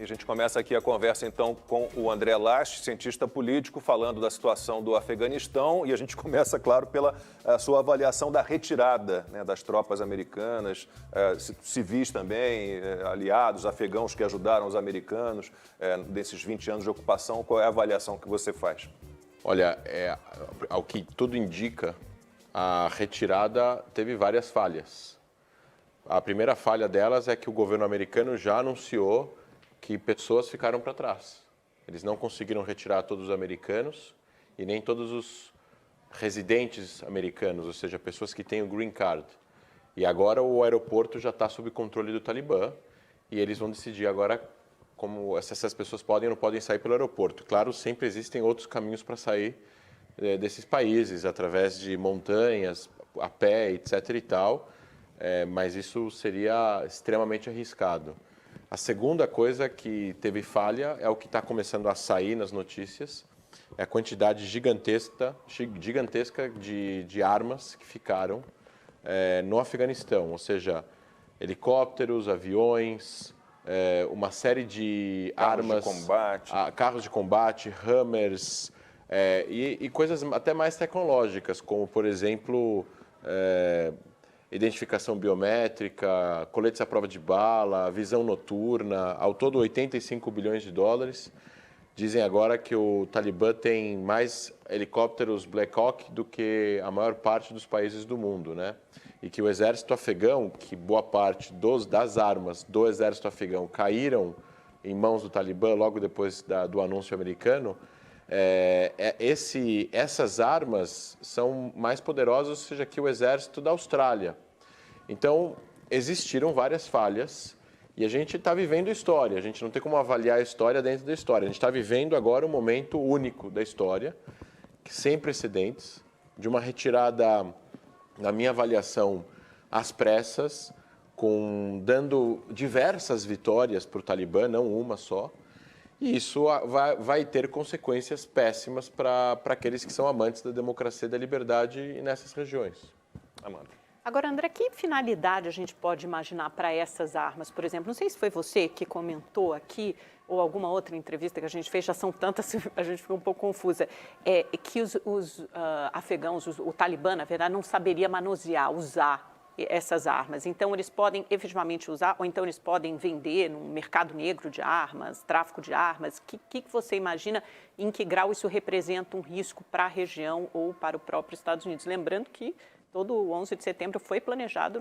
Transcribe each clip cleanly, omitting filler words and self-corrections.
A gente começa aqui a conversa, então, com o André Last, cientista político, falando da situação do Afeganistão. E a gente começa, claro, pela sua avaliação da retirada, né, das tropas americanas, civis também, aliados, afegãos que ajudaram os americanos desses 20 anos de ocupação. Qual é a avaliação que você faz? Olha, ao que tudo indica, a retirada teve várias falhas. A primeira falha delas é que o governo americano já anunciou que pessoas ficaram para trás. Eles não conseguiram retirar todos os americanos e nem todos os residentes americanos, ou seja, pessoas que têm o green card. E agora o aeroporto já está sob controle do Talibã e eles vão decidir agora como se essas pessoas podem ou não podem sair pelo aeroporto. Claro, sempre existem outros caminhos para sair desses países, através de montanhas, a pé, etc. e tal, mas isso seria extremamente arriscado. A segunda coisa que teve falha é o que está começando a sair nas notícias, é a quantidade gigantesca de armas que ficaram no Afeganistão, ou seja, helicópteros, aviões, uma série de armas, carros de combate, Hummers e coisas até mais tecnológicas, como, por exemplo, identificação biométrica, coletes à prova de bala, visão noturna, ao todo 85 bilhões de dólares. Dizem agora que o Talibã tem mais helicópteros Black Hawk do que a maior parte dos países do mundo, né? E que o exército afegão, que boa parte das armas do exército afegão caíram em mãos do Talibã logo depois do anúncio americano, essas armas são mais poderosas, ou seja, que o exército da Austrália. Então, existiram várias falhas e a gente está vivendo história. A gente não tem como avaliar a história dentro da história. A gente está vivendo agora um momento único da história, sem precedentes, de uma retirada, na minha avaliação, às pressas, dando diversas vitórias para o Talibã, não uma só. E isso vai ter consequências péssimas para aqueles que são amantes da democracia e da liberdade nessas regiões. Amanda. Agora, André, que finalidade a gente pode imaginar para essas armas? Por exemplo, não sei se foi você que comentou aqui, ou alguma outra entrevista que a gente fez, já são tantas, a gente ficou um pouco confusa, que os afegãos, o Talibã, na verdade, não saberia manusear, usar essas armas. Então, eles podem efetivamente usar, ou então eles podem vender no mercado negro de armas, tráfico de armas. O que você imagina, em que grau isso representa um risco para a região ou para o próprio Estados Unidos? Lembrando que todo o 11 de setembro foi planejado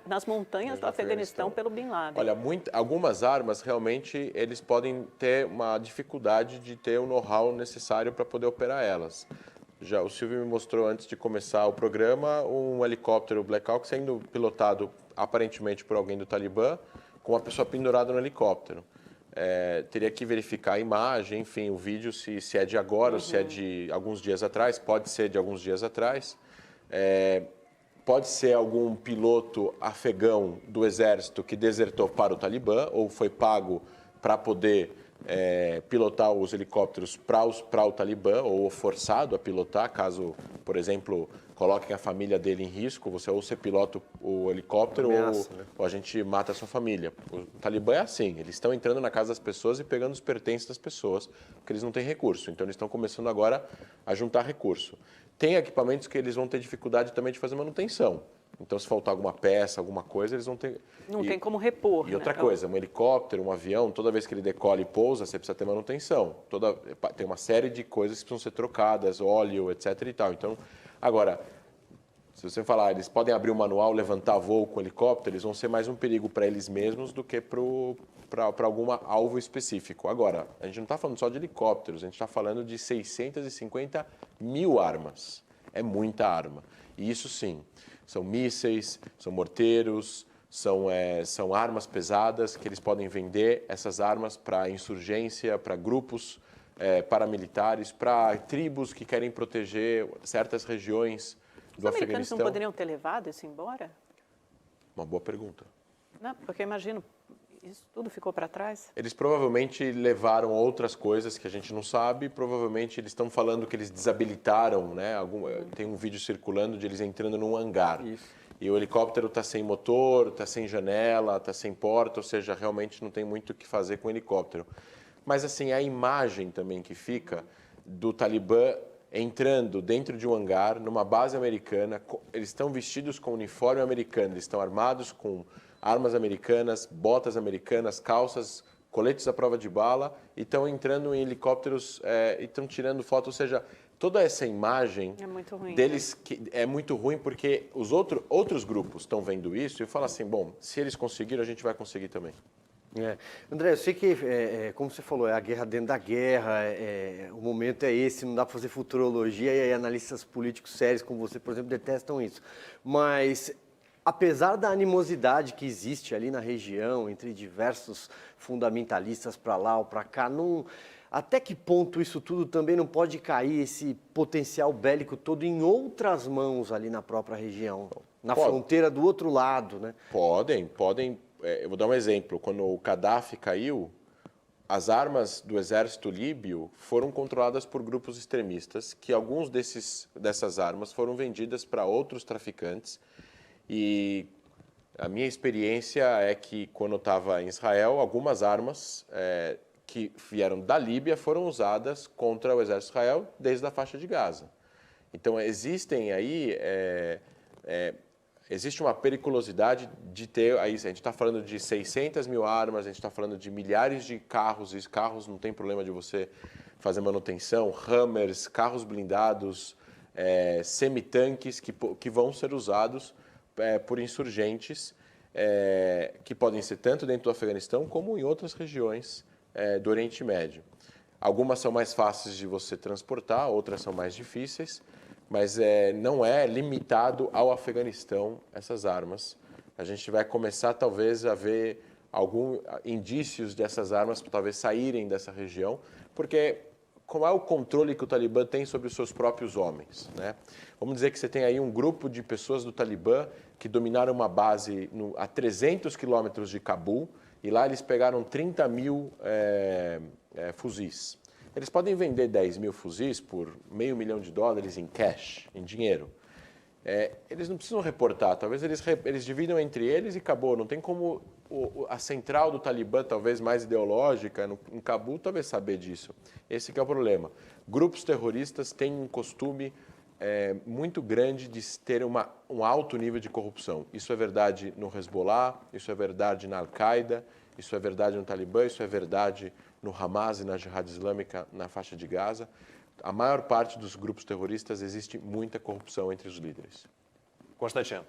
nas montanhas do Afeganistão pelo Bin Laden. Olha, algumas armas, realmente, eles podem ter uma dificuldade de ter o know-how necessário para poder operar elas. Já o Silvio me mostrou, antes de começar o programa, um helicóptero Black Hawk sendo pilotado, aparentemente, por alguém do Talibã, com uma pessoa pendurada no helicóptero. Teria que verificar a imagem, enfim, o vídeo, se é de agora ou se é de alguns dias atrás. Pode ser de alguns dias atrás. Pode ser algum piloto afegão do exército que desertou para o Talibã ou foi pago para poder pilotar os helicópteros para o Talibã ou forçado a pilotar, caso, por exemplo, coloquem a família dele em risco, você pilota o helicóptero ou a gente mata a sua família. O Talibã é assim, eles estão entrando na casa das pessoas e pegando os pertences das pessoas, porque eles não têm recurso, então eles estão começando agora a juntar recurso. Tem equipamentos que eles vão ter dificuldade também de fazer manutenção. Então, se faltar alguma peça, alguma coisa, eles vão ter... Não tem como repor. E outra coisa, um helicóptero, um avião, toda vez que ele decola e pousa, você precisa ter manutenção. Tem uma série de coisas que precisam ser trocadas, óleo, etc. e tal. Então, agora, se você falar, eles podem abrir um manual, levantar voo com helicóptero, eles vão ser mais um perigo para eles mesmos do que para algum alvo específico. Agora, a gente não está falando só de helicópteros, a gente está falando de 650 mil armas. É muita arma. E isso sim, são mísseis, são morteiros, são armas pesadas que eles podem vender essas armas para insurgência, para grupos paramilitares, para tribos que querem proteger certas regiões do Afeganistão. Os americanos não poderiam ter levado isso embora? Uma boa pergunta. Não, porque eu imagino, isso tudo ficou para trás? Eles provavelmente levaram outras coisas que a gente não sabe, provavelmente eles estão falando que eles desabilitaram, né? Tem um vídeo circulando de eles entrando num hangar. Isso. e o helicóptero está sem motor, está sem janela, está sem porta, ou seja, realmente não tem muito o que fazer com o helicóptero. Mas assim, a imagem também que fica do Talibã entrando dentro de um hangar, numa base americana, eles estão vestidos com uniforme americano, eles estão armados com armas americanas, botas americanas, calças, coletes à prova de bala, e estão entrando em helicópteros e estão tirando foto, ou seja, toda essa imagem deles é muito ruim porque os outros grupos estão vendo isso e falam assim, bom, se eles conseguiram, a gente vai conseguir também. André, eu sei que, como você falou, é a guerra dentro da guerra, o momento é esse, não dá para fazer futurologia e analistas políticos sérios como você, por exemplo, detestam isso. Mas, apesar da animosidade que existe ali na região, entre diversos fundamentalistas para lá ou para cá, até que ponto isso tudo também não pode cair, esse potencial bélico todo, em outras mãos ali na própria região, na fronteira do outro lado, né? Podem. Eu vou dar um exemplo. Quando o Gaddafi caiu, as armas do exército líbio foram controladas por grupos extremistas, que alguns dessas armas foram vendidas para outros traficantes. E a minha experiência é que, quando eu estava em Israel, algumas armas que vieram da Líbia foram usadas contra o exército de Israel desde a faixa de Gaza. Então, existem aí... Existe uma periculosidade de ter, aí a gente está falando de 600 mil armas, a gente está falando de milhares de carros, e carros não tem problema de você fazer manutenção, Hummers, carros blindados, semitanques que vão ser usados por insurgentes, que podem ser tanto dentro do Afeganistão como em outras regiões do Oriente Médio. Algumas são mais fáceis de você transportar, outras são mais difíceis, mas não é limitado ao Afeganistão essas armas. A gente vai começar, talvez, a ver alguns indícios dessas armas talvez saírem dessa região, porque qual é o controle que o Talibã tem sobre os seus próprios homens, né? Vamos dizer que você tem aí um grupo de pessoas do Talibã que dominaram uma base a 300 quilômetros de Cabul, e lá eles pegaram 30 mil fuzis. Eles podem vender 10 mil fuzis por $500 mil em cash, em dinheiro. Eles não precisam reportar, talvez eles dividam entre eles e acabou. Não tem como a central do Talibã, talvez mais ideológica, em Cabul, talvez saber disso. Esse que é o problema. Grupos terroristas têm um costume muito grande de ter um alto nível de corrupção. Isso é verdade no Hezbollah, isso é verdade na Al-Qaeda, isso é verdade no Talibã, isso é verdade no Hamas e na Jihad Islâmica na faixa de Gaza. A maior parte dos grupos terroristas existe muita corrupção entre os líderes. Constantino.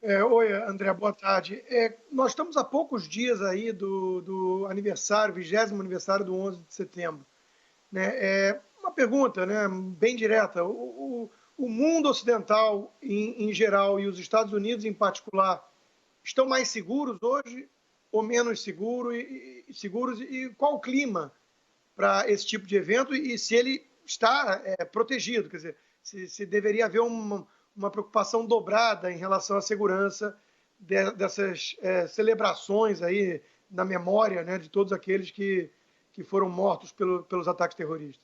Oi, André, boa tarde. Nós estamos há poucos dias aí do aniversário, 20º aniversário do 11 de setembro. Né? Uma pergunta, né, bem direta. O mundo ocidental em geral e os Estados Unidos em particular estão mais seguros hoje ou menos seguros? E qual o clima para esse tipo de evento e se ele está protegido? Quer dizer, se deveria haver uma preocupação dobrada em relação à segurança dessas celebrações aí na memória, né, de todos aqueles que foram mortos pelos ataques terroristas.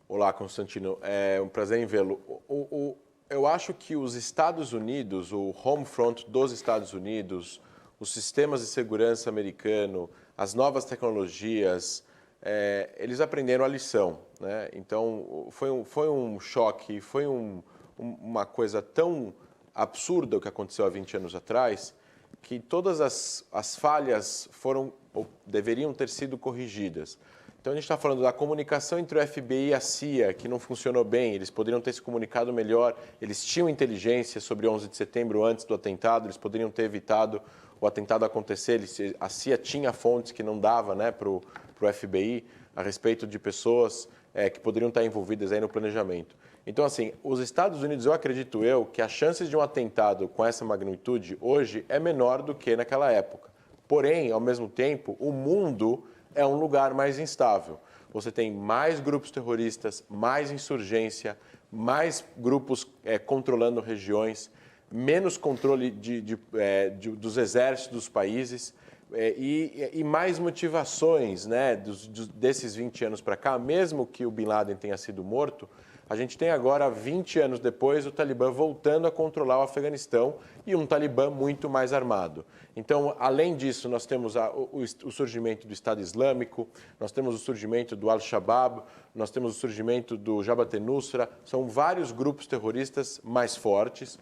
Olá, Constantino. É um prazer em vê-lo. Eu acho que os Estados Unidos, o home front dos Estados Unidos, os sistemas de segurança americano, as novas tecnologias, eles aprenderam a lição, né? Então, foi um choque, foi uma coisa tão absurda o que aconteceu há 20 anos atrás, que todas as falhas deveriam ter sido corrigidas. Então, a gente está falando da comunicação entre o FBI e a CIA, que não funcionou bem, eles poderiam ter se comunicado melhor, eles tinham inteligência sobre 11 de setembro antes do atentado, eles poderiam ter evitado o atentado acontecer, a CIA tinha fontes que não dava, né, para o FBI a respeito de pessoas que poderiam estar envolvidas aí no planejamento. Então, assim, os Estados Unidos, eu acredito que as chances de um atentado com essa magnitude hoje é menor do que naquela época. Porém, ao mesmo tempo, o mundo é um lugar mais instável. Você tem mais grupos terroristas, mais insurgência, mais grupos controlando regiões, menos controle dos exércitos dos países e mais motivações, né, desses 20 anos para cá, mesmo que o Bin Laden tenha sido morto, A gente tem agora, 20 anos depois, o Talibã voltando a controlar o Afeganistão e um Talibã muito mais armado. Então, além disso, nós temos o surgimento do Estado Islâmico, nós temos o surgimento do Al-Shabaab, nós temos o surgimento do Jabhat al-Nusra, são vários grupos terroristas mais fortes.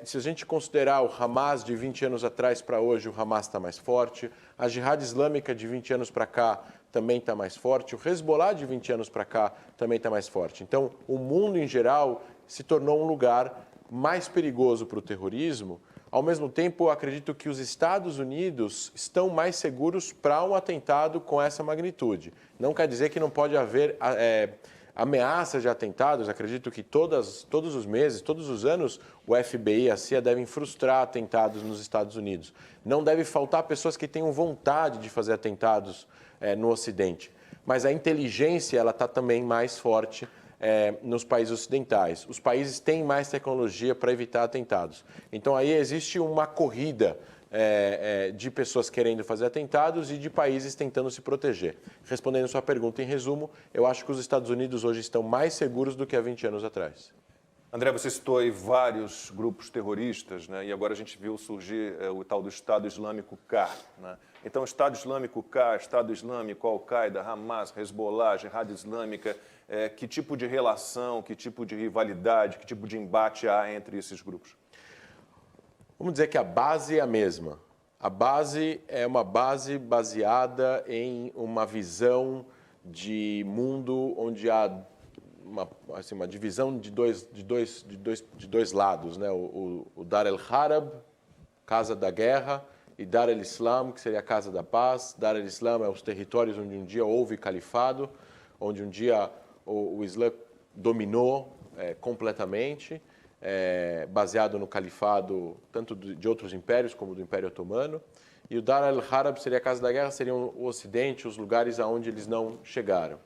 Se a gente considerar o Hamas de 20 anos atrás para hoje, o Hamas está mais forte, a Jihad Islâmica de 20 anos para cá também está mais forte, o Hezbollah de 20 anos para cá também está mais forte. Então, o mundo em geral se tornou um lugar mais perigoso para o terrorismo. Ao mesmo tempo, eu acredito que os Estados Unidos estão mais seguros para um atentado com essa magnitude. Não quer dizer que não pode haver ameaças de atentados. Acredito que todos os meses, todos os anos, o FBI e a CIA devem frustrar atentados nos Estados Unidos. Não deve faltar pessoas que tenham vontade de fazer atentados no Ocidente. Mas a inteligência ela está também mais forte nos países ocidentais. Os países têm mais tecnologia para evitar atentados. Então, aí existe uma corrida de pessoas querendo fazer atentados e de países tentando se proteger. Respondendo a sua pergunta, em resumo, eu acho que os Estados Unidos hoje estão mais seguros do que há 20 anos atrás. André, você citou aí vários grupos terroristas, né? E agora a gente viu surgir o tal do Estado Islâmico K, né? Então, Estado Islâmico K, Estado Islâmico, Al-Qaeda, Hamas, Hezbollah, Jihad Islâmica, que tipo de relação, que tipo de rivalidade, que tipo de embate há entre esses grupos? Vamos dizer que a base é a mesma. A base é uma base baseada em uma visão de mundo onde há uma divisão de dois lados, né? O Dar el-Harb, Casa da Guerra, e Dar el-Islam, que seria a Casa da Paz. Dar el-Islam é os territórios onde um dia houve califado, onde um dia o Islã dominou completamente, baseado no califado tanto de outros impérios como do Império Otomano. E o Dar el-Harb seria a Casa da Guerra, seriam o Ocidente, os lugares aonde eles não chegaram.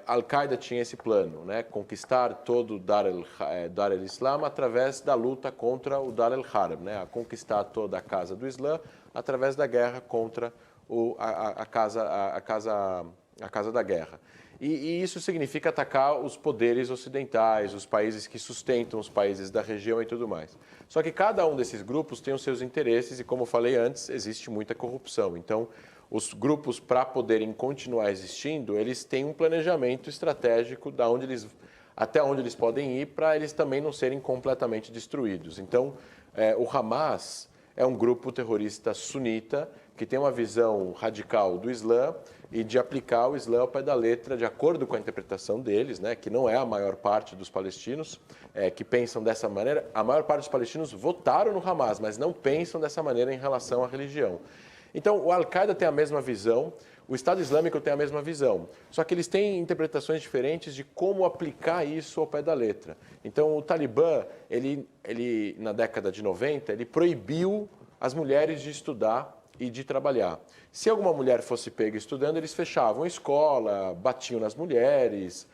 Al-Qaeda tinha esse plano, né? Conquistar todo o Dar el-Islam através da luta contra o Dar el-Harb, né? Conquistar toda a Casa do Islã através da guerra contra a Casa da Guerra. E isso significa atacar os poderes ocidentais, os países que sustentam os países da região e tudo mais. Só que cada um desses grupos tem os seus interesses e, como eu falei antes, existe muita corrupção. Então, os grupos, para poderem continuar existindo, eles têm um planejamento estratégico até onde eles podem ir para eles também não serem completamente destruídos. Então, o Hamas é um grupo terrorista sunita que tem uma visão radical do Islã e de aplicar o Islã ao pé da letra, de acordo com a interpretação deles, né, que não é a maior parte dos palestinos que pensam dessa maneira. A maior parte dos palestinos votaram no Hamas, mas não pensam dessa maneira em relação à religião. Então, o Al-Qaeda tem a mesma visão, o Estado Islâmico tem a mesma visão, só que eles têm interpretações diferentes de como aplicar isso ao pé da letra. Então, o Talibã, ele na década de 90, ele proibiu as mulheres de estudar e de trabalhar. Se alguma mulher fosse pega estudando, eles fechavam a escola, batiam nas mulheres,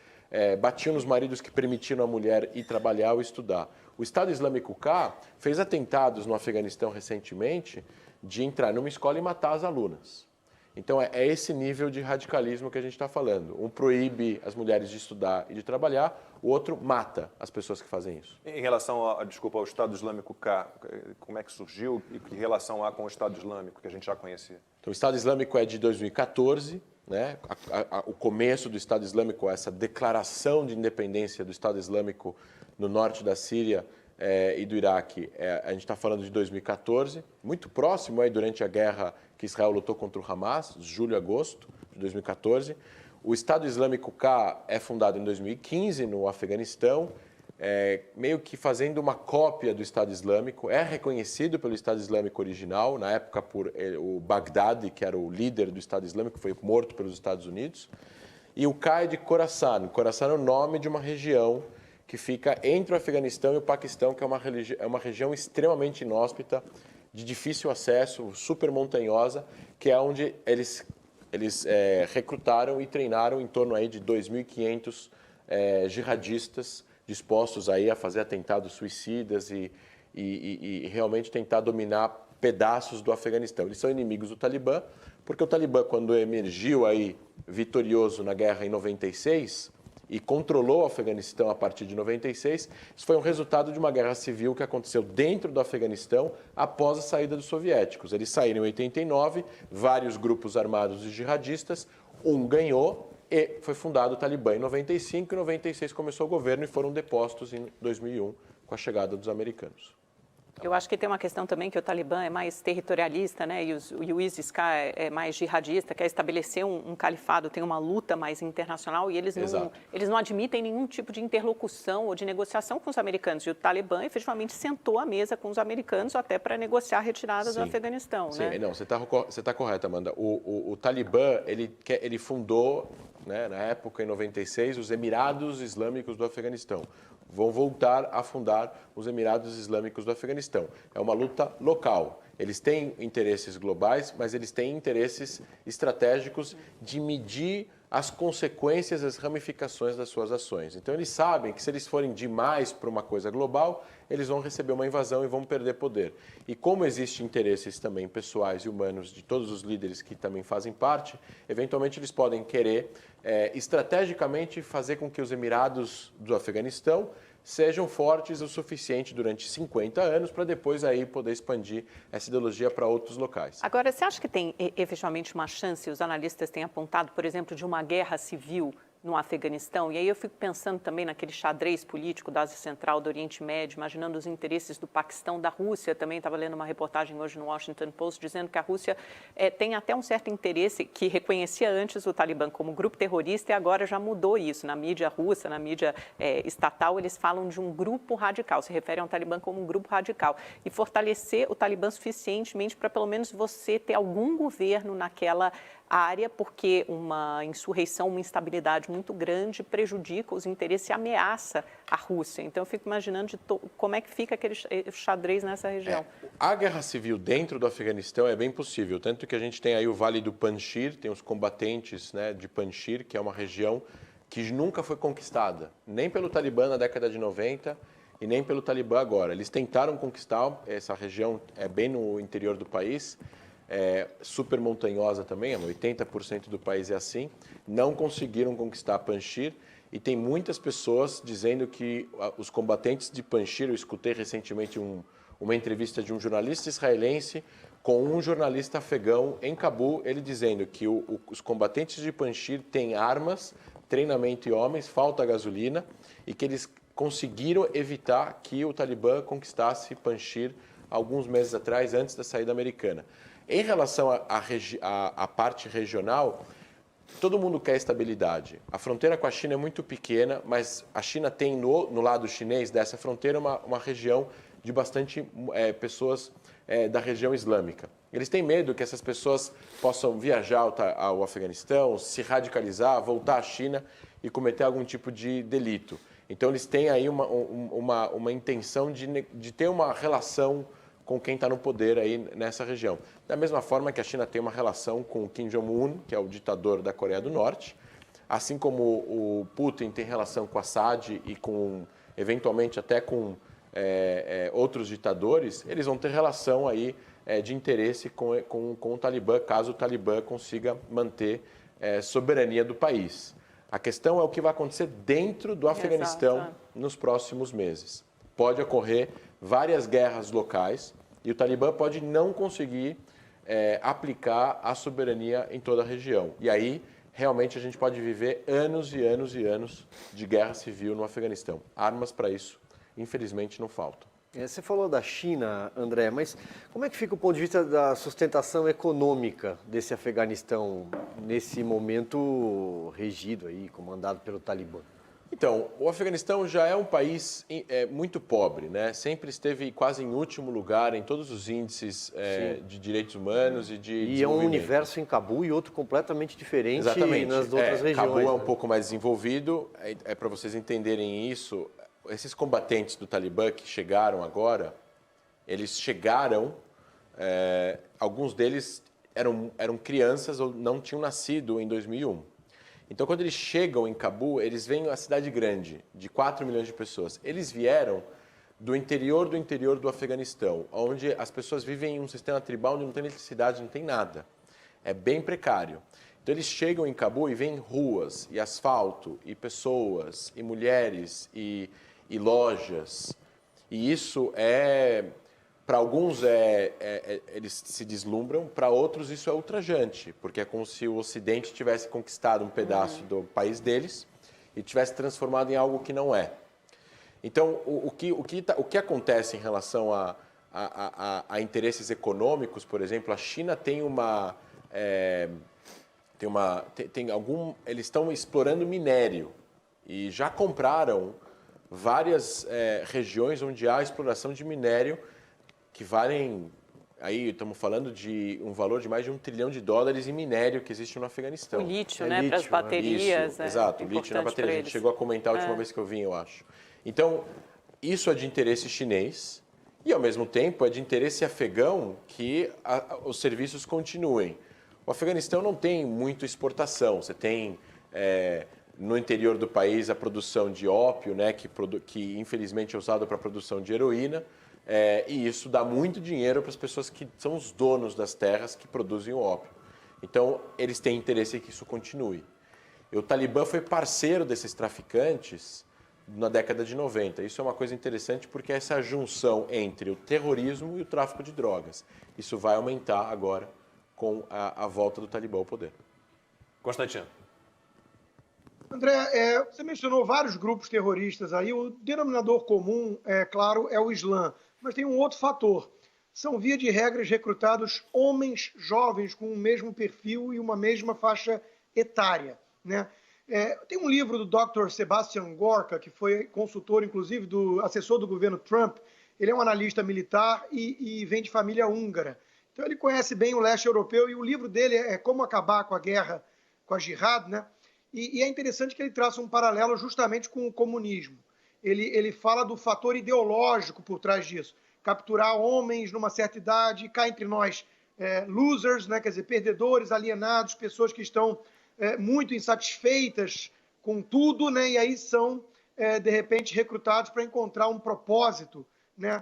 batiam nos maridos que permitiam a mulher ir trabalhar ou estudar. O Estado Islâmico K fez atentados no Afeganistão recentemente de entrar numa escola e matar as alunas. Então, é esse nível de radicalismo que a gente está falando. Um proíbe as mulheres de estudar e de trabalhar, o outro mata as pessoas que fazem isso. Em relação ao Estado Islâmico K, como é que surgiu e que relação há com o Estado Islâmico, que a gente já conhecia? Então, o Estado Islâmico é de 2014, né? O começo do Estado Islâmico, essa declaração de independência do Estado Islâmico no norte da Síria e do Iraque, a gente está falando de 2014, muito próximo durante a guerra que Israel lutou contra o Hamas, julho e agosto de 2014. O Estado Islâmico K é fundado em 2015 no Afeganistão, meio que fazendo uma cópia do Estado Islâmico, é reconhecido pelo Estado Islâmico original, na época por o Baghdadi, que era o líder do Estado Islâmico, foi morto pelos Estados Unidos, e o K é de Khorasan. Khorasan é o nome de uma região que fica entre o Afeganistão e o Paquistão, que é uma região extremamente inóspita, de difícil acesso, super montanhosa, que é onde eles recrutaram e treinaram em torno aí de 2.500 jihadistas dispostos aí a fazer atentados suicidas e realmente tentar dominar pedaços do Afeganistão. Eles são inimigos do Talibã, porque o Talibã, quando emergiu aí vitorioso na guerra em 96, e controlou o Afeganistão a partir de 96, isso foi um resultado de uma guerra civil que aconteceu dentro do Afeganistão após a saída dos soviéticos. Eles saíram em 89, vários grupos armados e jihadistas, um ganhou e foi fundado o Talibã em 95, em 96 começou o governo e foram depostos em 2001 com a chegada dos americanos. Eu acho que tem uma questão também que o Talibã é mais territorialista, né? E o ISIS-K é mais jihadista, quer estabelecer um califado, tem uma luta mais internacional e eles não admitem nenhum tipo de interlocução ou de negociação com os americanos. E o Talibã efetivamente sentou à mesa com os americanos até para negociar a retirada do Afeganistão, Sim, né? não, você tá correta, Amanda. O Talibã, ele fundou, né, na época, em 96, os Emirados Islâmicos do Afeganistão. Vão voltar a fundar os Emirados Islâmicos do Afeganistão. É uma luta local. Eles têm interesses globais, mas eles têm interesses estratégicos de medir as consequências, as ramificações das suas ações. Então, eles sabem que se eles forem demais para uma coisa global, eles vão receber uma invasão e vão perder poder. E como existem interesses também pessoais e humanos de todos os líderes que também fazem parte, eventualmente eles podem querer estrategicamente fazer com que os Emirados do Afeganistão sejam fortes o suficiente durante 50 anos para depois aí poder expandir essa ideologia para outros locais. Agora, você acha que tem efetivamente uma chance, os analistas têm apontado, por exemplo, de uma guerra civil no Afeganistão? E aí eu fico pensando também naquele xadrez político da Ásia Central, do Oriente Médio, imaginando os interesses do Paquistão, da Rússia. Também estava lendo uma reportagem hoje no Washington Post dizendo que a Rússia tem até um certo interesse, que reconhecia antes o Talibã como grupo terrorista e agora já mudou isso. Na mídia russa, na mídia estatal, eles falam de um grupo radical, se referem ao Talibã como um grupo radical. E fortalecer o Talibã suficientemente para pelo menos você ter algum governo naquela área, porque uma insurreição, uma instabilidade muito grande prejudica os interesses e ameaça a Rússia. Então, eu fico imaginando como é que fica aquele xadrez nessa região. A guerra civil dentro do Afeganistão é bem possível, tanto que a gente tem aí o Vale do Panjshir, tem os combatentes, né, de Panjshir, que é uma região que nunca foi conquistada, nem pelo Talibã na década de 90 e nem pelo Talibã agora. Eles tentaram conquistar essa região, bem no interior do país, super montanhosa também, 80% do país é assim, não conseguiram conquistar Panjshir e tem muitas pessoas dizendo que os combatentes de Panjshir, eu escutei recentemente uma entrevista de um jornalista israelense com um jornalista afegão em Cabul, ele dizendo que os combatentes de Panjshir têm armas, treinamento e homens, falta gasolina e que eles conseguiram evitar que o Talibã conquistasse Panjshir alguns meses atrás, antes da saída americana. Em relação à parte regional, todo mundo quer estabilidade. A fronteira com a China é muito pequena, mas a China tem no lado chinês dessa fronteira uma região de bastante pessoas da região islâmica. Eles têm medo que essas pessoas possam viajar ao Afeganistão, se radicalizar, voltar à China e cometer algum tipo de delito. Então, eles têm aí uma intenção de ter uma relação com quem está no poder aí nessa região. Da mesma forma que a China tem uma relação com o Kim Jong-un, que é o ditador da Coreia do Norte, assim como o Putin tem relação com Assad e eventualmente até com outros ditadores, eles vão ter relação aí de interesse com o Talibã, caso o Talibã consiga manter soberania do país. A questão é o que vai acontecer dentro do Afeganistão nos próximos meses. Pode ocorrer várias guerras locais e o Talibã pode não conseguir aplicar a soberania em toda a região. E aí, realmente, a gente pode viver anos e anos e anos de guerra civil no Afeganistão. Armas para isso, infelizmente, não faltam. Você falou da China, André, mas como é que fica o ponto de vista da sustentação econômica desse Afeganistão nesse momento regido aí, comandado pelo Talibã? Então, o Afeganistão já é um país muito pobre, né? Sempre esteve quase em último lugar em todos os índices de direitos humanos e de desenvolvimento. E é um universo em Cabul e outro completamente diferente nas outras regiões. Cabul é um pouco mais desenvolvido, para vocês entenderem isso, esses combatentes do Talibã que chegaram agora, eles chegaram, alguns deles eram crianças ou não tinham nascido em 2001. Então, quando eles chegam em Cabul, eles vêm a cidade grande, de 4 milhões de pessoas. Eles vieram do interior do Afeganistão, onde as pessoas vivem em um sistema tribal onde não tem eletricidade, não tem nada. É bem precário. Então eles chegam em Cabul e veem ruas, e asfalto, e pessoas, e mulheres, e lojas. E isso para alguns eles se deslumbram, para outros isso é ultrajante, porque é como se o Ocidente tivesse conquistado um pedaço do país deles e tivesse transformado em algo que não é. Então, o que acontece em relação a interesses econômicos, por exemplo, a China tem eles estão explorando minério e já compraram várias regiões onde há exploração de minério que valem, aí estamos falando de um valor de mais de $1 trilhão em minério que existe no Afeganistão. O lítio, né, para as baterias. Isso, exato, o lítio na bateria. A gente chegou a comentar a última vez que eu vim, eu acho. Então, isso é de interesse chinês e, ao mesmo tempo, é de interesse afegão que os serviços continuem. O Afeganistão não tem muita exportação. Você tem, no interior do país, a produção de ópio, né, que infelizmente é usado para a produção de heroína, e isso dá muito dinheiro para as pessoas que são os donos das terras que produzem o ópio. Então, eles têm interesse em que isso continue. E o Talibã foi parceiro desses traficantes na década de 90. Isso é uma coisa interessante porque é essa junção entre o terrorismo e o tráfico de drogas. Isso vai aumentar agora com a volta do Talibã ao poder. Constantino. André, você mencionou vários grupos terroristas aí. O denominador comum, claro, é o Islã. Mas tem um outro fator. São, via de regras, recrutados homens jovens com o mesmo perfil e uma mesma faixa etária, né? Tem um livro do Dr. Sebastian Gorka, que foi consultor, inclusive, assessor do governo Trump. Ele é um analista militar e vem de família húngara. Então, ele conhece bem o leste europeu e o livro dele é Como Acabar com a Guerra, com a Jihad, né? E é interessante que ele traça um paralelo justamente com o comunismo. Ele fala do fator ideológico por trás disso. Capturar homens numa certa idade, cá entre nós, losers, né? Quer dizer, perdedores, alienados, pessoas que estão muito insatisfeitas com tudo, né? E aí são, de repente, recrutados para encontrar um propósito, né?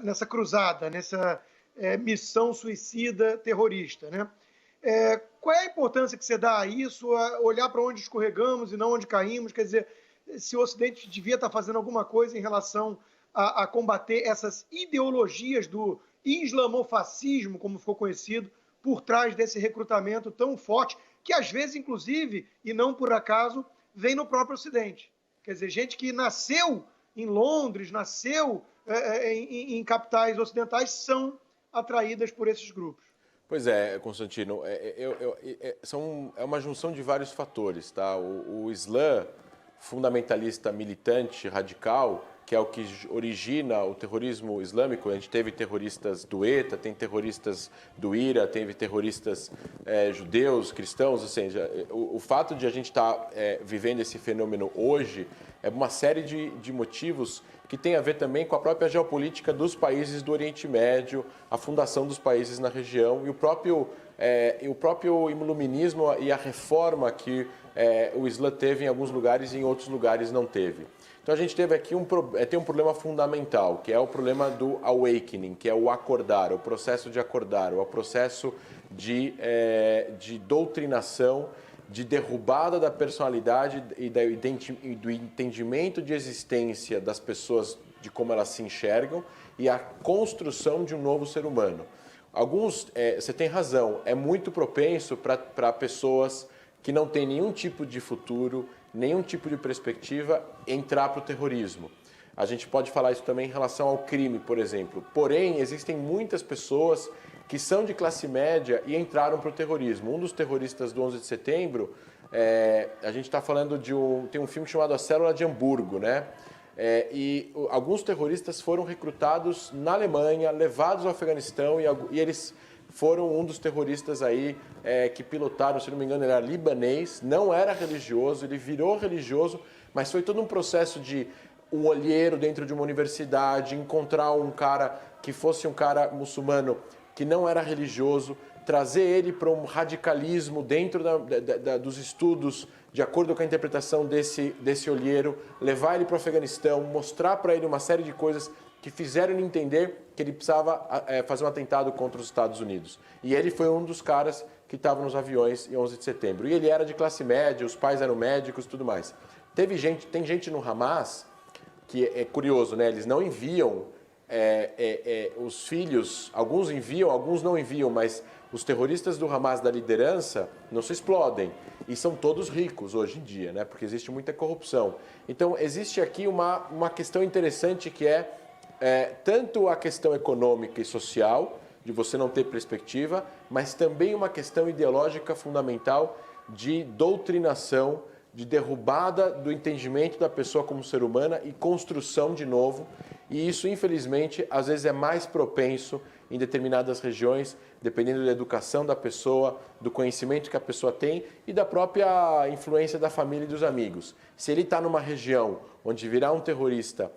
Nessa cruzada, nessa missão suicida terrorista, né? Qual é a importância que você dá a isso, olhar para onde escorregamos e não onde caímos? Quer dizer, se o Ocidente devia estar fazendo alguma coisa em relação a combater essas ideologias do islamofascismo, como ficou conhecido, por trás desse recrutamento tão forte, que às vezes, inclusive, e não por acaso, vem no próprio Ocidente. Quer dizer, gente que nasceu em Londres, nasceu em capitais ocidentais, são atraídas por esses grupos. Pois é, Constantino, é uma junção de vários fatores, tá? O Islã fundamentalista, militante, radical, que é o que origina o terrorismo islâmico. A gente teve terroristas do ETA, tem terroristas do IRA, teve terroristas judeus, cristãos, ou seja, o fato de a gente estar vivendo esse fenômeno hoje é uma série de motivos que tem a ver também com a própria geopolítica dos países do Oriente Médio, a fundação dos países na região e o próprio iluminismo e a reforma que o Islã teve em alguns lugares e em outros lugares não teve. Então a gente teve aqui tem um problema fundamental, que é o problema do awakening, que é o acordar, o processo de acordar, o processo de doutrinação, de derrubada da personalidade e do entendimento de existência das pessoas, de como elas se enxergam, e a construção de um novo ser humano. Você tem razão, é muito propenso para pessoas que não têm nenhum tipo de futuro, nenhum tipo de perspectiva, entrar para o terrorismo. A gente pode falar isso também em relação ao crime, por exemplo. Porém, existem muitas pessoas que são de classe média e entraram para o terrorismo. Um dos terroristas do 11 de setembro, a gente está falando tem um filme chamado A Célula de Hamburgo, né? Alguns terroristas foram recrutados na Alemanha, levados ao Afeganistão e eles foram um dos terroristas aí que pilotaram, se não me engano, ele era libanês, não era religioso, ele virou religioso, mas foi todo um processo de um olheiro dentro de uma universidade, encontrar um cara que fosse um cara muçulmano que não era religioso, trazer ele para um radicalismo dentro dos estudos, de acordo com a interpretação desse olheiro, levar ele para o Afeganistão, mostrar para ele uma série de coisas que fizeram ele entender que ele precisava fazer um atentado contra os Estados Unidos. E ele foi um dos caras que estavam nos aviões em 11 de setembro. E ele era de classe média, os pais eram médicos e tudo mais. Tem gente no Hamas que é curioso, né? Eles não enviam os filhos, alguns enviam, alguns não enviam, mas os terroristas do Hamas da liderança não se explodem. E são todos ricos hoje em dia, né? Porque existe muita corrupção. Então, existe aqui uma questão interessante que é tanto a questão econômica e social, de você não ter perspectiva, mas também uma questão ideológica fundamental de doutrinação, de derrubada do entendimento da pessoa como ser humana e construção de novo. E isso, infelizmente, às vezes é mais propenso em determinadas regiões, dependendo da educação da pessoa, do conhecimento que a pessoa tem e da própria influência da família e dos amigos. Se ele está numa região onde virar um terrorista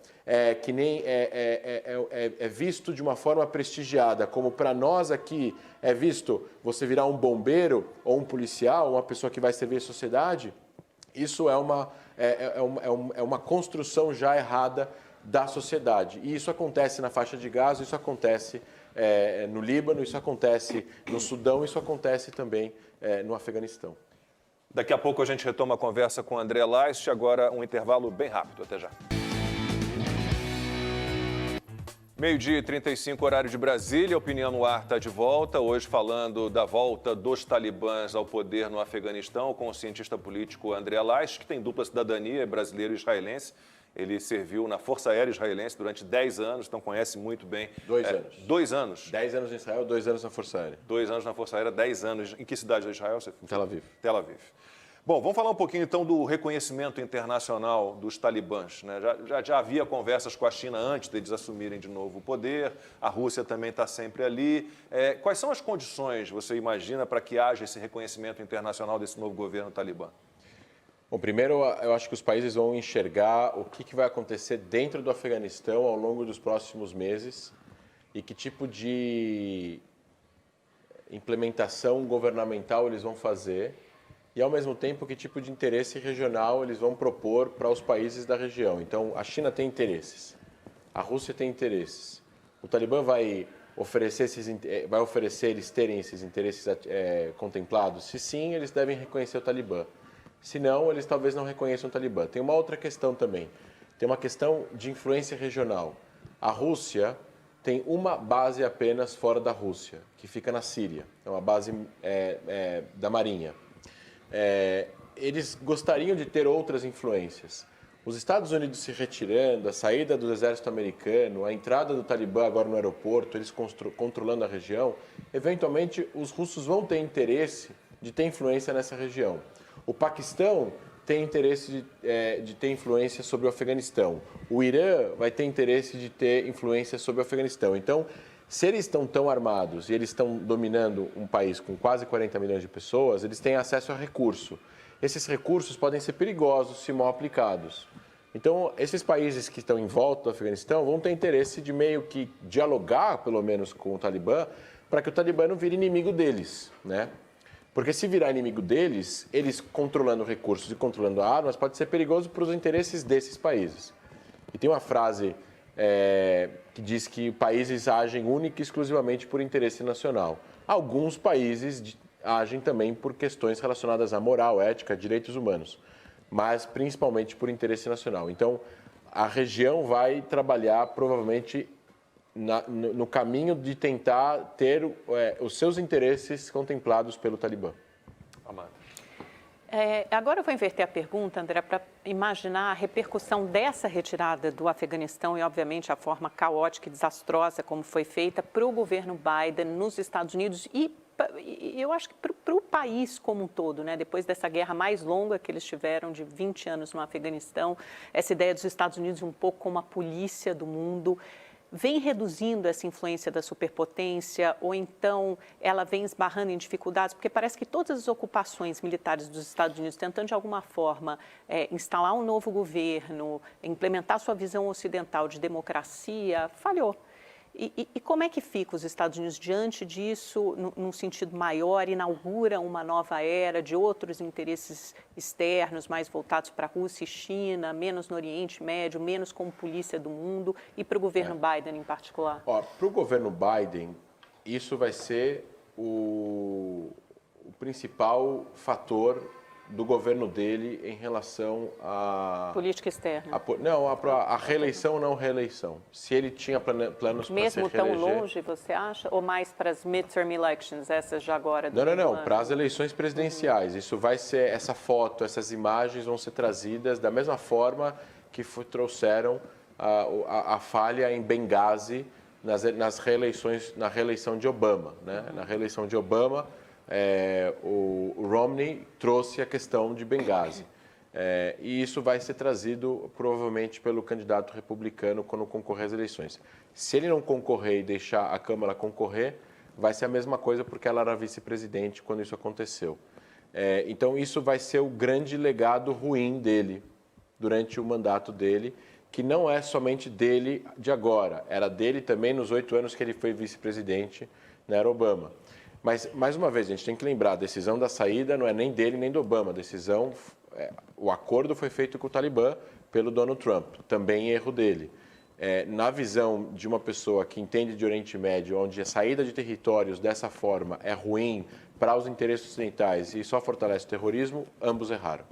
que nem é visto de uma forma prestigiada, como para nós aqui é visto você virar um bombeiro ou um policial, uma pessoa que vai servir a sociedade, isso é uma construção já errada da sociedade. E isso acontece na faixa de Gaza, isso acontece no Líbano, isso acontece no Sudão, isso acontece também no Afeganistão. Daqui a pouco a gente retoma a conversa com o André Laist, agora um intervalo bem rápido. Até já. 12h35, horário de Brasília, Opinião no Ar está de volta, hoje falando da volta dos talibãs ao poder no Afeganistão, com o cientista político André Laist, que tem dupla cidadania, brasileiro e israelense. Ele serviu na Força Aérea Israelense durante 10 anos, então conhece muito bem. 2 anos. 2 anos. 10 anos em Israel, 2 anos na Força Aérea. 2 anos na Força Aérea, 10 anos. Em que cidade de Israel você foi? Tel Aviv. Tel Aviv. Bom, vamos falar um pouquinho então do reconhecimento internacional dos talibãs, né? Já havia conversas com a China antes deles assumirem de novo o poder, a Rússia também está sempre ali. Quais são as condições, você imagina, para que haja esse reconhecimento internacional desse novo governo talibã? Bom, primeiro, eu acho que os países vão enxergar o que vai acontecer dentro do Afeganistão ao longo dos próximos meses e que tipo de implementação governamental eles vão fazer e, ao mesmo tempo, que tipo de interesse regional eles vão propor para os países da região. Então, a China tem interesses, a Rússia tem interesses. O Talibã vai oferecer eles terem esses interesses contemplados? Se sim, eles devem reconhecer o Talibã. Se não, eles talvez não reconheçam o Talibã. Tem uma outra questão também. Tem uma questão de influência regional. A Rússia tem uma base apenas fora da Rússia, que fica na Síria. É uma base da Marinha. Eles gostariam de ter outras influências. Os Estados Unidos se retirando, a saída do exército americano, a entrada do Talibã agora no aeroporto, eles controlando a região, eventualmente os russos vão ter interesse de ter influência nessa região. O Paquistão tem interesse de ter influência sobre o Afeganistão. O Irã vai ter interesse de ter influência sobre o Afeganistão. Então, se eles estão tão armados e eles estão dominando um país com quase 40 milhões de pessoas, eles têm acesso a recurso. Esses recursos podem ser perigosos se mal aplicados. Então, esses países que estão em volta do Afeganistão vão ter interesse de meio que dialogar, pelo menos, com o Talibã, para que o Talibã não vire inimigo deles, né? Porque se virar inimigo deles, eles controlando recursos e controlando armas, pode ser perigoso para os interesses desses países. E tem uma frase que diz que países agem única e exclusivamente por interesse nacional. Alguns países agem também por questões relacionadas à moral, ética, direitos humanos, mas principalmente por interesse nacional. Então, a região vai trabalhar provavelmente no caminho de tentar ter os seus interesses contemplados pelo Talibã. Amanda. Agora eu vou inverter a pergunta, André, para imaginar a repercussão dessa retirada do Afeganistão e, obviamente, a forma caótica e desastrosa como foi feita para o governo Biden nos Estados Unidos e eu acho que para o país como um todo, né? Depois dessa guerra mais longa que eles tiveram de 20 anos no Afeganistão, essa ideia dos Estados Unidos um pouco como a polícia do mundo, vem reduzindo essa influência da superpotência ou então ela vem esbarrando em dificuldades? Porque parece que todas as ocupações militares dos Estados Unidos, tentando de alguma forma instalar um novo governo, implementar sua visão ocidental de democracia, falhou. E como é que fica os Estados Unidos diante disso, num sentido maior, inaugura uma nova era de outros interesses externos, mais voltados para a Rússia e China, menos no Oriente Médio, menos como polícia do mundo, e para o governo Biden em particular? Para o governo Biden, isso vai ser o o principal fator do governo dele em relação à... Política externa. A reeleição ou não reeleição. Se ele tinha planos para se Mesmo tão reeleger... longe, você acha? Ou mais para as midterm elections, essas já agora? Não. Para as eleições presidenciais. Isso vai ser, essa foto, essas imagens vão ser trazidas da mesma forma que trouxeram a falha em Benghazi nas reeleições, na reeleição de Obama, né? Na reeleição de Obama, o Romney trouxe a questão de Benghazi. E isso vai ser trazido provavelmente pelo candidato republicano quando concorrer às eleições. Se ele não concorrer e deixar a Câmara concorrer, vai ser a mesma coisa porque ela era vice-presidente quando isso aconteceu. Então isso vai ser o grande legado ruim dele durante o mandato dele, que não é somente dele de agora, era dele também nos 8 anos que ele foi vice-presidente na era Obama. Mas, mais uma vez, a gente tem que lembrar, a decisão da saída não é nem dele nem do Obama, o acordo foi feito com o Talibã pelo Donald Trump, também erro dele. Na visão de uma pessoa que entende de Oriente Médio, onde a saída de territórios dessa forma é ruim para os interesses ocidentais e só fortalece o terrorismo, ambos erraram.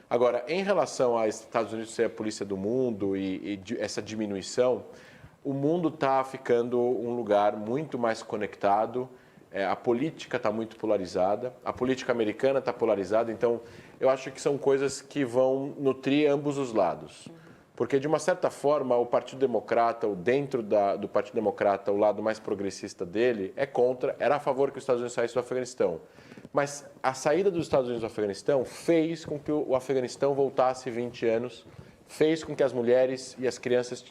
Agora, em relação aos Estados Unidos ser a polícia do mundo e essa diminuição, o mundo está ficando um lugar muito mais conectado, a política está muito polarizada, a política americana está polarizada, então eu acho que são coisas que vão nutrir ambos os lados. Porque, de uma certa forma, o Partido Democrata, ou dentro do Partido Democrata, o lado mais progressista dele, era a favor que os Estados Unidos saíssem do Afeganistão. Mas a saída dos Estados Unidos do Afeganistão fez com que o Afeganistão voltasse 20 anos, fez com que as mulheres e as crianças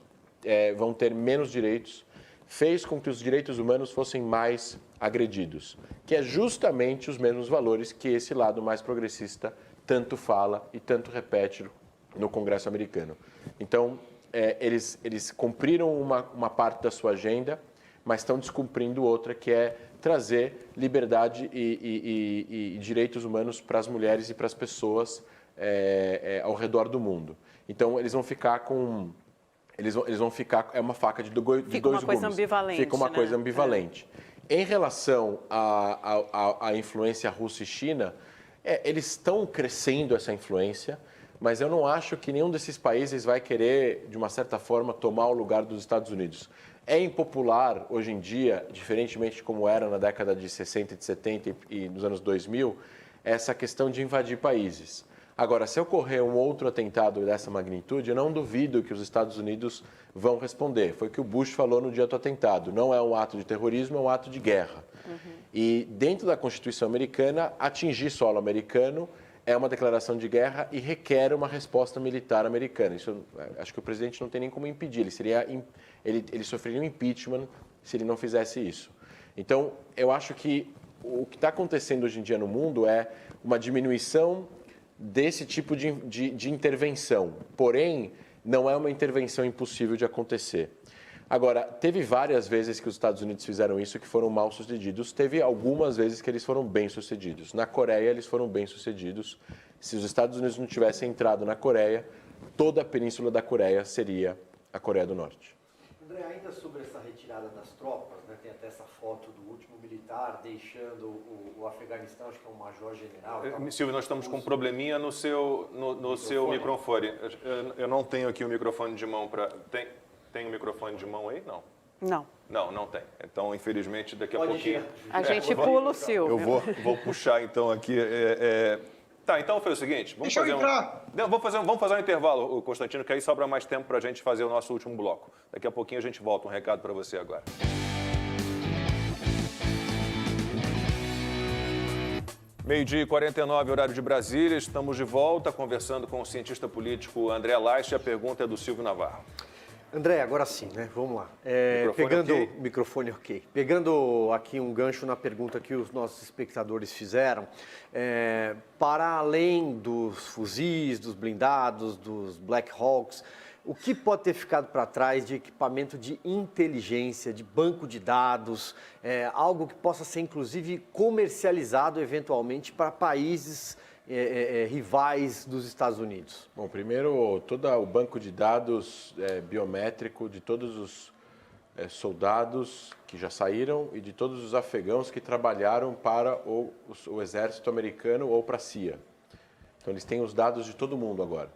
vão ter menos direitos, fez com que os direitos humanos fossem mais agredidos, que é justamente os mesmos valores que esse lado mais progressista tanto fala e tanto repete no Congresso americano. Então, eles cumpriram uma parte da sua agenda, mas estão descumprindo outra, que é trazer liberdade e direitos humanos para as mulheres e para as pessoas ao redor do mundo. Então, eles vão ficar com... Eles vão ficar... É uma faca de dois gumes. Fica uma coisa ambivalente. Fica uma coisa ambivalente. Em relação à influência russa e China, eles estão crescendo essa influência, mas eu não acho que nenhum desses países vai querer, de uma certa forma, tomar o lugar dos Estados Unidos. É impopular, hoje em dia, diferentemente de como era na década de 60 e de 70 e nos anos 2000, essa questão de invadir países. Agora, se ocorrer um outro atentado dessa magnitude, eu não duvido que os Estados Unidos vão responder. Foi o que o Bush falou no dia do atentado. Não é um ato de terrorismo, é um ato de guerra. E dentro da Constituição americana, atingir solo americano é uma declaração de guerra e requer uma resposta militar americana. Isso, acho que o presidente não tem nem como impedir. Ele sofreria um impeachment se ele não fizesse isso. Então, eu acho que o que está acontecendo hoje em dia no mundo é uma diminuição desse tipo de intervenção. Porém, não é uma intervenção impossível de acontecer. Agora, teve várias vezes que os Estados Unidos fizeram isso que foram mal sucedidos. Teve algumas vezes que eles foram bem sucedidos. Na Coreia, eles foram bem sucedidos. Se os Estados Unidos não tivessem entrado na Coreia, toda a península da Coreia seria a Coreia do Norte. André, ainda sobre essa retirada das tropas, né, tem até essa foto do último militar deixando o Afeganistão, acho que é um major-general. Silvio, nós estamos com um probleminha no seu microfone. Eu não tenho aqui o microfone de mão para... Tem um microfone de mão aí? Não. Não tem. Então, infelizmente, daqui a pouquinho... A gente pula o Silvio. Eu vou puxar, então, aqui... Tá, então foi o seguinte... Vamos fazer um intervalo, Constantino, que aí sobra mais tempo para a gente fazer o nosso último bloco. Daqui a pouquinho a gente volta. Um recado para você agora. Meio-dia e 49, horário de Brasília. Estamos de volta, conversando com o cientista político André Laich. A pergunta é do Silvio Navarro. André, agora sim, né? Vamos lá. Microfone ok. Pegando aqui um gancho na pergunta que os nossos espectadores fizeram, para além dos fuzis, dos blindados, dos Black Hawks, o que pode ter ficado para trás de equipamento de inteligência, de banco de dados, algo que possa ser inclusive comercializado eventualmente para países rivais dos Estados Unidos? Bom, primeiro, todo o banco de dados biométrico de todos os soldados que já saíram e de todos os afegãos que trabalharam para o exército americano ou para a CIA. Então, eles têm os dados de todo mundo agora.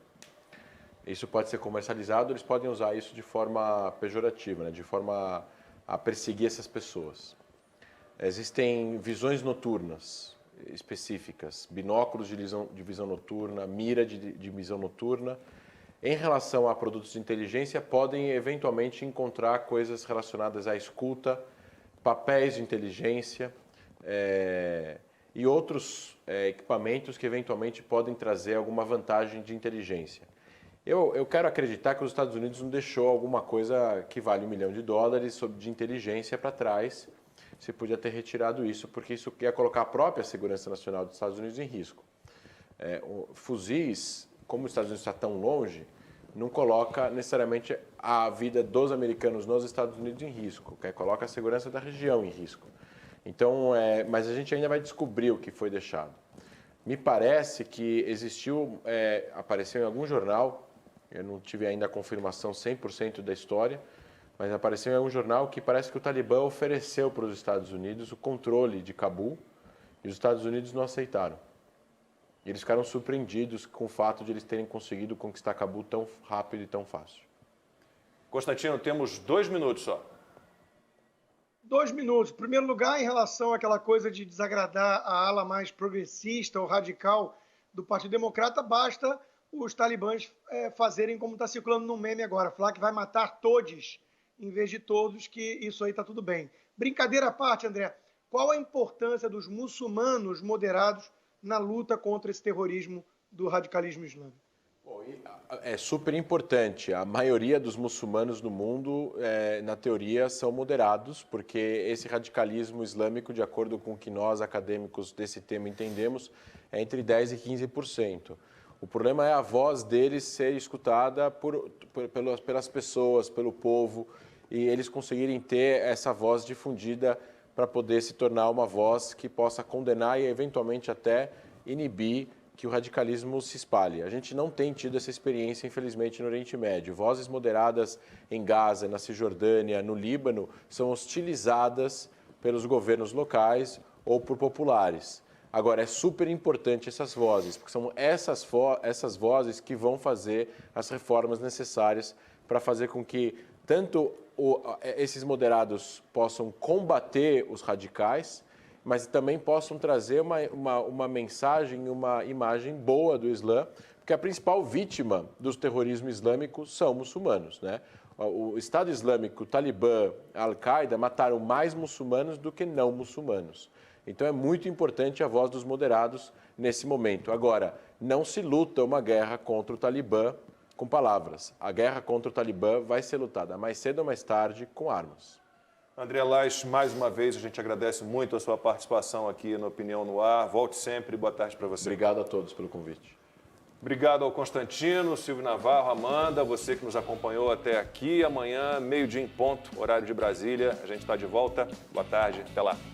Isso pode ser comercializado, eles podem usar isso de forma pejorativa, né? De forma a perseguir essas pessoas. Existem visões noturnas específicas, binóculos de visão noturna, mira de visão noturna. Em relação a produtos de inteligência, podem eventualmente encontrar coisas relacionadas à escuta, papéis de inteligência e outros equipamentos que eventualmente podem trazer alguma vantagem de inteligência. Eu quero acreditar que os Estados Unidos não deixou alguma coisa que vale $1 milhão de inteligência para trás. Você podia ter retirado isso, porque isso ia colocar a própria segurança nacional dos Estados Unidos em risco. Fuzis, como os Estados Unidos está tão longe, não coloca necessariamente a vida dos americanos nos Estados Unidos em risco, coloca a segurança da região em risco. Então, mas a gente ainda vai descobrir o que foi deixado. Me parece que apareceu em algum jornal, eu não tive ainda a confirmação 100% da história, mas apareceu em algum jornal que parece que o Talibã ofereceu para os Estados Unidos o controle de Cabul e os Estados Unidos não aceitaram. E eles ficaram surpreendidos com o fato de eles terem conseguido conquistar Cabul tão rápido e tão fácil. Constantino, temos 2 minutos só. 2 minutos. Em primeiro lugar, em relação àquela coisa de desagradar a ala mais progressista ou radical do Partido Democrata, basta os talibãs fazerem como está circulando no meme agora, falar que vai matar todos em vez de todos, que isso aí está tudo bem. Brincadeira à parte, André, qual a importância dos muçulmanos moderados na luta contra esse terrorismo do radicalismo islâmico? É super importante. A maioria dos muçulmanos no mundo, na teoria, são moderados, porque esse radicalismo islâmico, de acordo com o que nós, acadêmicos desse tema, entendemos, é entre 10% e 15%. O problema é a voz deles ser escutada pelas pessoas, pelo povo, e eles conseguirem ter essa voz difundida para poder se tornar uma voz que possa condenar e, eventualmente, até inibir que o radicalismo se espalhe. A gente não tem tido essa experiência, infelizmente, no Oriente Médio. Vozes moderadas em Gaza, na Cisjordânia, no Líbano, são hostilizadas pelos governos locais ou por populares. Agora, é super importante essas vozes, porque são essas vozes que vão fazer as reformas necessárias para fazer com que tanto esses moderados possam combater os radicais, mas também possam trazer uma mensagem, uma imagem boa do Islã, porque a principal vítima do terrorismo islâmico são muçulmanos, né? O Estado Islâmico, o Talibã, a Al-Qaeda mataram mais muçulmanos do que não muçulmanos. Então é muito importante a voz dos moderados nesse momento. Agora, não se luta uma guerra contra o Talibã com palavras. A guerra contra o Talibã vai ser lutada mais cedo ou mais tarde com armas. André Lage, mais uma vez, a gente agradece muito a sua participação aqui no Opinião no Ar. Volte sempre. Boa tarde para você. Obrigado a todos pelo convite. Obrigado ao Constantino, Silvio Navarro, Amanda, você que nos acompanhou até aqui. Amanhã, 12:00 em ponto, horário de Brasília. A gente está de volta. Boa tarde. Até lá.